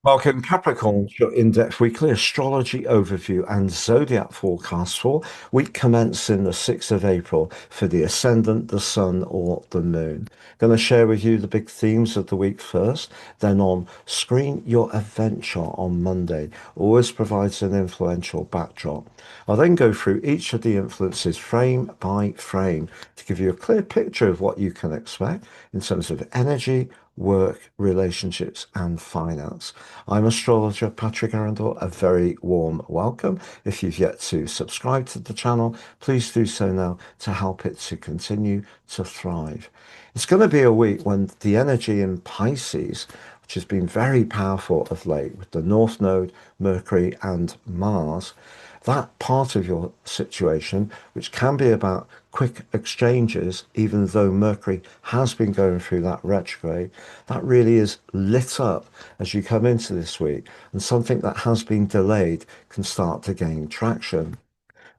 Welcome, Capricorn, to your in-depth weekly astrology overview and zodiac forecast for week commencing the 6th of April for the ascendant, the sun, or the moon. Going to share with you the big themes of the week first, then on screen your adventure on Monday always provides an influential backdrop. I'll then go through each of the influences frame by frame to give you a clear picture of what you can expect in terms of energy, work, relationships, and finance. I'm astrologer Patrick Arundel. A very warm welcome. If you've yet to subscribe to the channel, please do so now to help it to continue to thrive. It's going to be a week when the energy in Pisces, which has been very powerful of late with the North Node, Mercury, and Mars, that part of your situation, which can be about quick exchanges, even though Mercury has been going through that retrograde, that really is lit up as you come into this week, and something that has been delayed can start to gain traction.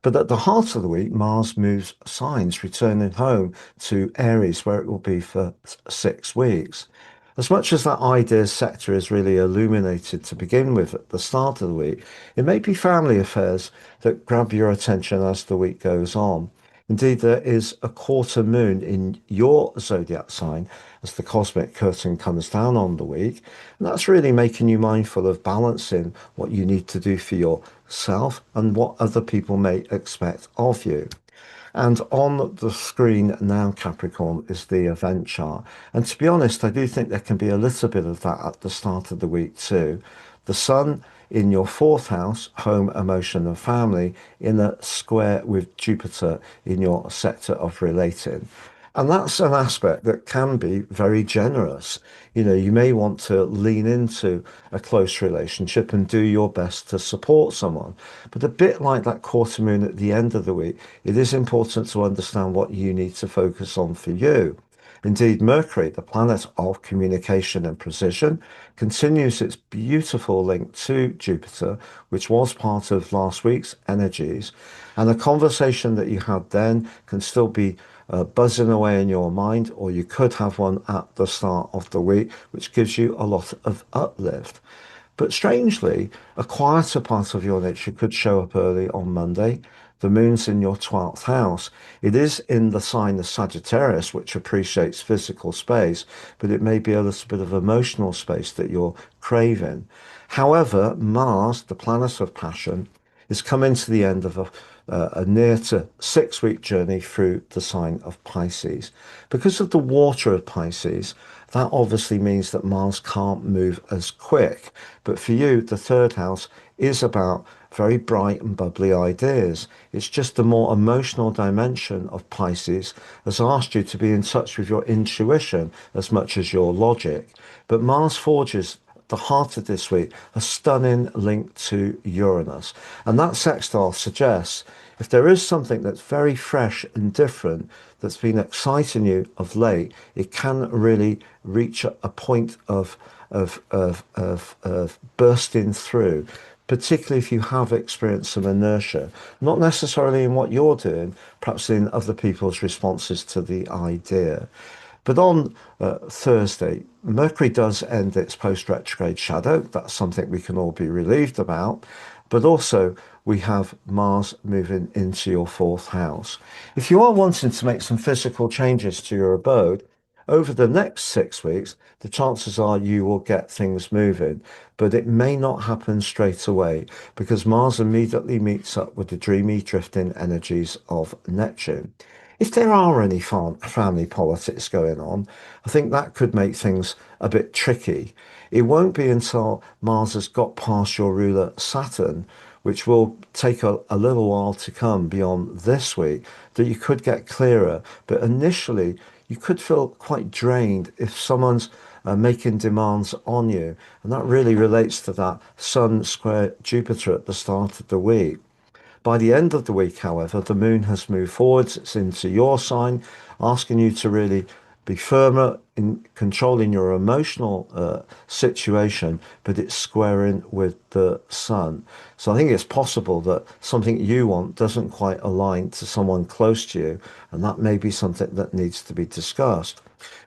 But at the heart of the week, Mars moves signs, returning home to Aries, where it will be for 6 weeks. As much as that ideas sector is really illuminated to begin with at the start of the week, it may be family affairs that grab your attention as the week goes on. Indeed, there is a quarter moon in your zodiac sign as the cosmic curtain comes down on the week. And that's really making you mindful of balancing what you need to do for yourself and what other people may expect of you. And on the screen now, Capricorn, is the event chart. And to be honest, I do think there can be a little bit of that at the start of the week too. The sun in your fourth house, home, emotion, and family, in a square with Jupiter in your sector of relating. And that's an aspect that can be very generous. You may want to lean into a close relationship and do your best to support someone. But a bit like that quarter moon at the end of the week, it is important to understand what you need to focus on for you. Indeed, Mercury, the planet of communication and precision, continues its beautiful link to Jupiter, which was part of last week's energies. And the conversation that you had then can still be buzzing away in your mind, or you could have one at the start of the week, which gives you a lot of uplift. But strangely, a quieter part of your nature could show up early on Monday. The moon's in your 12th house. It is in the sign of Sagittarius, which appreciates physical space, but it may be a little bit of emotional space that you're craving. However, Mars, the planet of passion, is coming to the end of a near to 6 week journey through the sign of Pisces. Because of the water of Pisces, that obviously means that Mars can't move as quick. But for you, the third house is about very bright and bubbly ideas. It's just the more emotional dimension of Pisces has asked you to be in touch with your intuition as much as your logic. But Mars forges the heart of this week, a stunning link to Uranus. And that sextile suggests if there is something that's very fresh and different that's been exciting you of late, it can really reach a point of bursting through, particularly if you have experienced some inertia, not necessarily in what you're doing, perhaps in other people's responses to the idea. But on Thursday, Mercury does end its post-retrograde shadow. That's something we can all be relieved about. But also, we have Mars moving into your fourth house. If you are wanting to make some physical changes to your abode, over the next 6 weeks, the chances are you will get things moving, but it may not happen straight away because Mars immediately meets up with the dreamy, drifting energies of Neptune. If there are any family politics going on, I think that could make things a bit tricky. It won't be until Mars has got past your ruler Saturn, which will take a little while to come beyond this week, that you could get clearer. But initially, you could feel quite drained if someone's making demands on you. And that really relates to that Sun square Jupiter at the start of the week. By the end of the week, however, the moon has moved forwards. It's into your sign, asking you to really be firmer in controlling your emotional situation, but it's squaring with the sun. So I think it's possible that something you want doesn't quite align to someone close to you, and that may be something that needs to be discussed.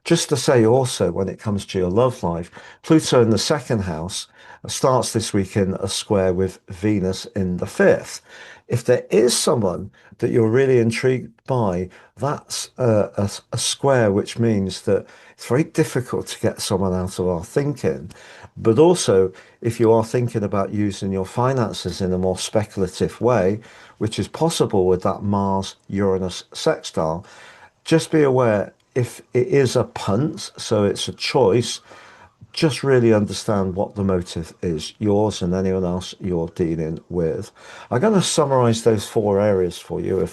Just to say also, when it comes to your love life, Pluto in the second house starts this week in a square with Venus in the fifth. If there is someone that you're really intrigued by, that's a square, which means that it's very difficult to get someone out of our thinking. But also, if you are thinking about using your finances in a more speculative way, which is possible with that Mars Uranus sextile, just be aware if it is a punt, so it's a choice, just really understand what the motive is, yours and anyone else you're dealing with. I'm going to summarize those four areas for you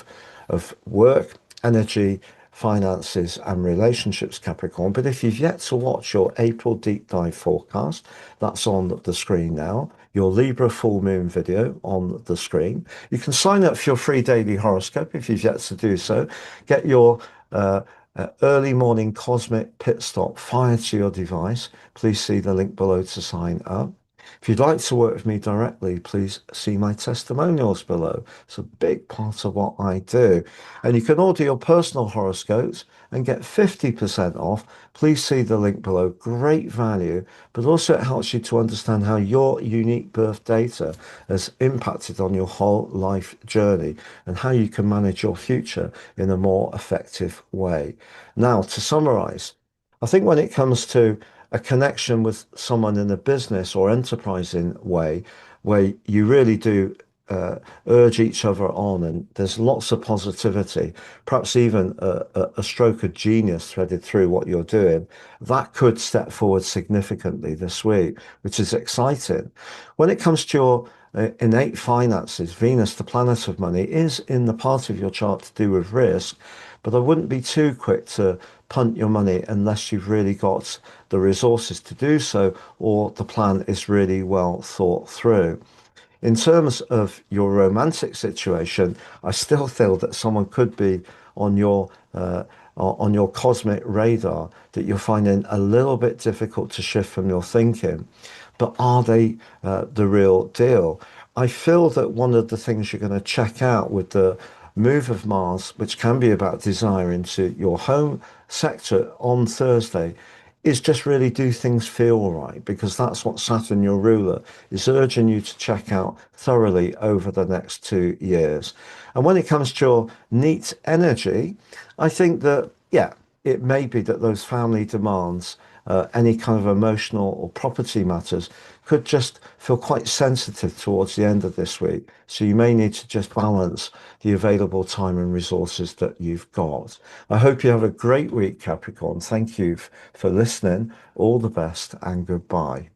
of work, energy, finances, and relationships, Capricorn. But if you've yet to watch your April deep dive forecast, that's on the screen now. Your Libra full moon video on the screen. You can sign up for your free daily horoscope if you've yet to do so. Get your early morning cosmic pit stop fired to your device. Please see the link below to sign up. If you'd like to work with me directly, please see my testimonials below. It's a big part of what I do. And you can order your personal horoscopes and get 50% off. Please see the link below. Great value, but also it helps you to understand how your unique birth data has impacted on your whole life journey and how you can manage your future in a more effective way. Now, to summarize, I think when it comes to a connection with someone in a business or enterprising way, where you really do urge each other on, and there's lots of positivity, perhaps even a stroke of genius threaded through what you're doing, that could step forward significantly this week, which is exciting. When it comes to your innate finances, Venus, the planet of money, is in the part of your chart to do with risk, but I wouldn't be too quick to punt your money unless you've really got the resources to do so or the plan is really well thought through. In terms of your romantic situation, I still feel that someone could be on your cosmic radar that you're finding a little bit difficult to shift from your thinking. But are they the real deal? I feel that one of the things you're going to check out with the move of Mars, which can be about desire into your home sector on Thursday, is just really do things feel right, because that's what Saturn, your ruler, is urging you to check out thoroughly over the next 2 years. And when it comes to your neat energy, I think that, yeah, it may be that those family demands, any kind of emotional or property matters, could just feel quite sensitive towards the end of this week. So you may need to just balance the available time and resources that you've got. I hope you have a great week, Capricorn. Thank you for listening. All the best and goodbye.